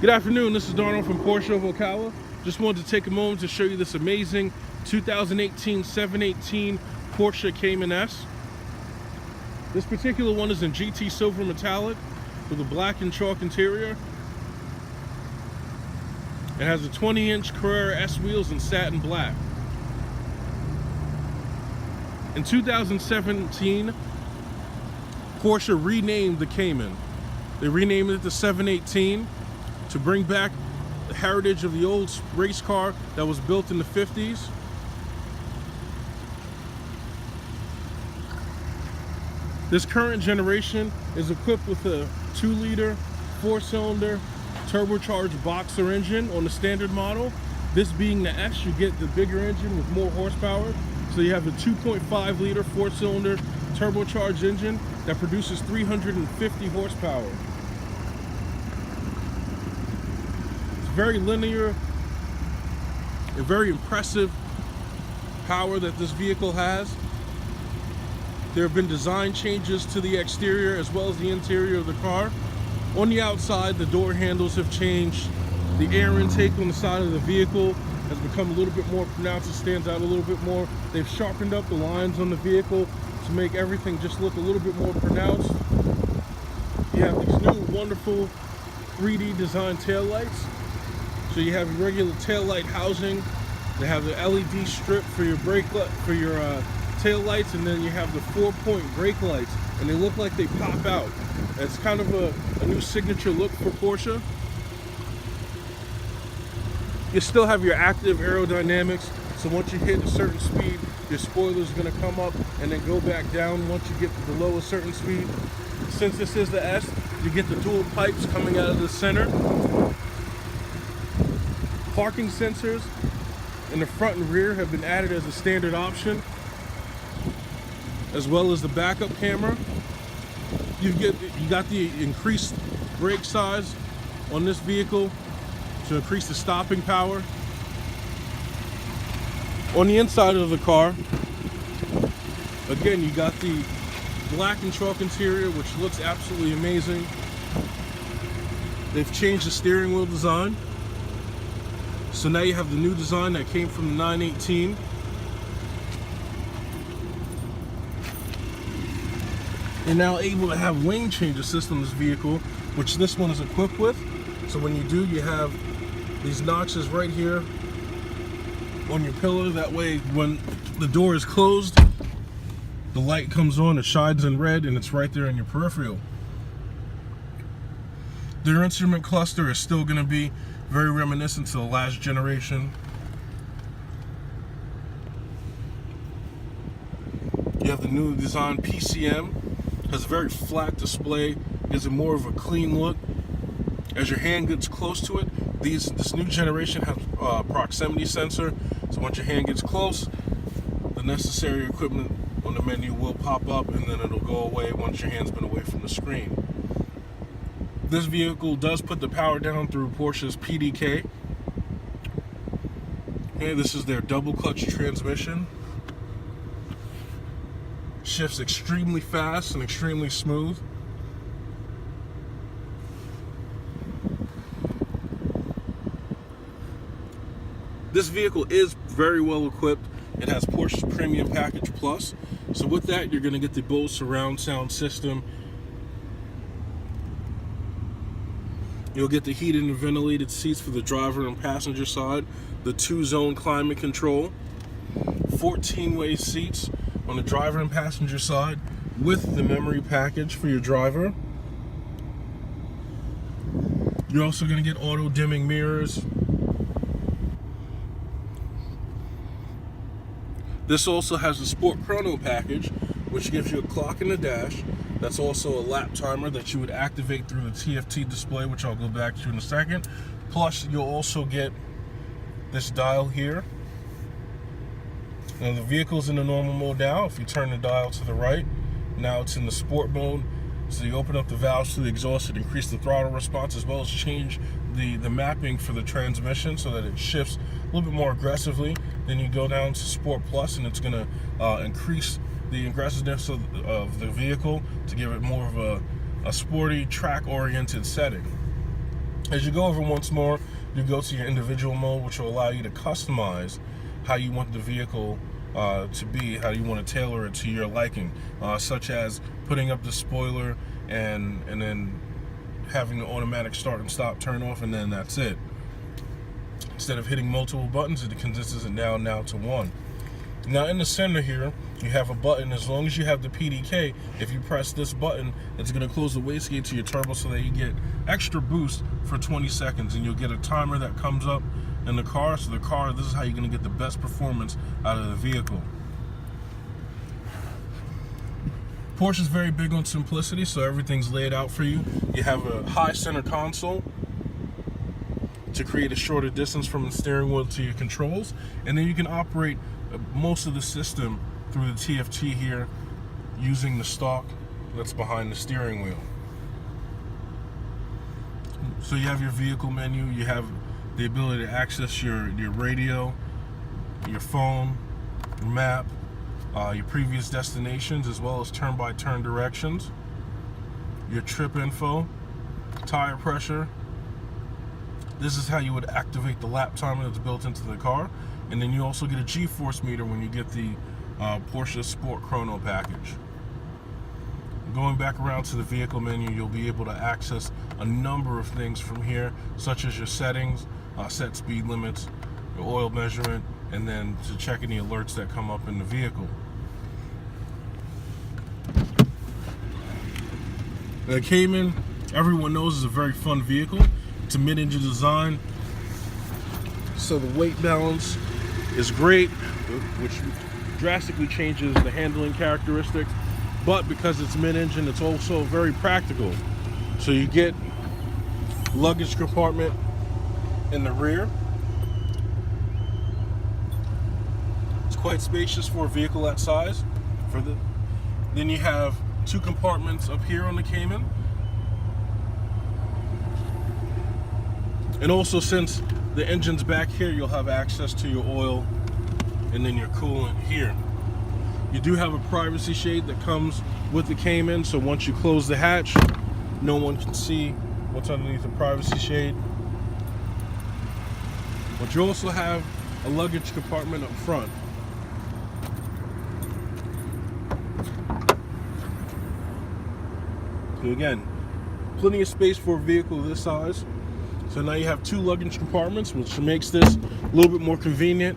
Good afternoon, this is Darnell from Porsche of Ocala. Just wanted to take a moment to show you this amazing 2018 718 Porsche Cayman S. This particular one is in GT Silver Metallic with a black and chalk interior. It has a 20-inch Carrera S wheels in satin black. In 2017, Porsche renamed the Cayman. They renamed it the 718 to bring back the heritage of the old race car that was built in the 50s. This current generation is equipped with a 2-liter, 4-cylinder, turbocharged boxer engine on the standard model. This being the S, you get the bigger engine with more horsepower. So you have the 2.5-liter, 4-cylinder turbocharged engine that produces 350 horsepower. Very linear and very impressive power that this vehicle has. There have been design changes to the exterior as well as the interior of the car. On the outside, the door handles have changed. The air intake on the side of the vehicle has become a little bit more pronounced. It stands out a little bit more. They've sharpened up the lines on the vehicle to make everything just look a little bit more pronounced. You have these new wonderful 3D designed taillights. So you have your regular tail light housing. They have the LED strip for your tail lights, and then you have the 4-point brake lights, and they look like they pop out. It's kind of a new signature look for Porsche. You still have your active aerodynamics, so once you hit a certain speed, your spoiler is going to come up and then go back down once you get to below a certain speed. Since this is the S, you get the dual pipes coming out of the center. Parking sensors in the front and rear have been added as a standard option, as well as the backup camera. You got the increased brake size on this vehicle to increase the stopping power. On the inside of the car, again, you got the black and chalk interior, which looks absolutely amazing. They've changed the steering wheel design. So now you have the new design that came from the 918. You're now able to have lane change assist on this vehicle, which this one is equipped with. So when you do, you have these notches right here on your pillar. That way, when the door is closed, the light comes on, it shines in red, and it's right there in your peripheral. Their instrument cluster is still going to be very reminiscent to the last generation. You have the new design PCM. Has a very flat display, gives it more of a clean look. As your hand gets close to it, this new generation has a proximity sensor, so once your hand gets close, the necessary equipment on the menu will pop up, and then it'll go away once your hand's been away from the screen. This vehicle does put the power down through Porsche's PDK. Okay, this is their double clutch transmission. Shifts extremely fast and extremely smooth. This vehicle is very well equipped. It has Porsche's Premium Package Plus. So with that, you're going to get the Bose surround sound system. You'll get the heated and ventilated seats for the driver and passenger side, the 2-zone climate control, 14-way seats on the driver and passenger side with the memory package for your driver. You're also going to get auto dimming mirrors. This also has a Sport Chrono package, which gives you a clock in the dash. That's also a lap timer that you would activate through the TFT display, which I'll go back to in a second. Plus, you'll also get this dial here. Now, the vehicle's in the normal mode now. If you turn the dial to the right, now it's in the sport mode. So you open up the valves to the exhaust and increase the throttle response, as well as change the mapping for the transmission so that it shifts a little bit more aggressively. Then you go down to Sport Plus, and it's going to increase the aggressiveness of the vehicle to give it more of a sporty, track-oriented setting. As you go over once more, you go to your individual mode, which will allow you to customize how you want the vehicle to be, how you want to tailor it to your liking, such as putting up the spoiler and then having the automatic start and stop turn off, and then that's it. Instead of hitting multiple buttons, it condenses it now to one. Now in the center here, you have a button. As long as you have the PDK, if you press this button, it's going to close the wastegate to your turbo so that you get extra boost for 20 seconds, and you'll get a timer that comes up in the car. So the car, this is how you're going to get the best performance out of the vehicle. Porsche is very big on simplicity, so everything's laid out for you. You have a high center console to create a shorter distance from the steering wheel to your controls, and then you can operate most of the system through the TFT here using the stalk that's behind the steering wheel. So you have your vehicle menu, you have the ability to access your radio, your phone, your map, your previous destinations, as well as turn-by-turn directions, your trip info, tire pressure. This is how you would activate the lap timer that's built into the car. And then you also get a G-force meter when you get the Porsche Sport Chrono package. Going back around to the vehicle menu, you'll be able to access a number of things from here, such as your settings, set speed limits, your oil measurement, and then to check any alerts that come up in the vehicle. The Cayman, everyone knows, is a very fun vehicle. It's a mid-engine design, so the weight balance is great, which drastically changes the handling characteristics. But because it's mid-engine, it's also very practical. So you get luggage compartment in the rear. It's quite spacious for a vehicle that size. Then you have 2 compartments up here on the Cayman. And also, since the engine's back here, you'll have access to your oil and then your coolant here. You do have a privacy shade that comes with the Cayman, so once you close the hatch, no one can see what's underneath the privacy shade. But you also have a luggage compartment up front. So again, plenty of space for a vehicle this size. So now you have 2 luggage compartments, which makes this a little bit more convenient,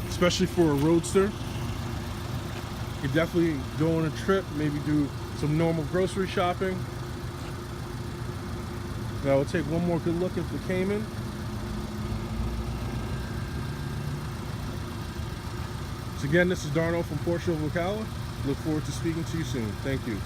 especially for a roadster. You could definitely go on a trip, maybe do some normal grocery shopping. Now we'll take one more good look at the Cayman. So again, this is Darno from Porsche Ocala. Look forward to speaking to you soon. Thank you.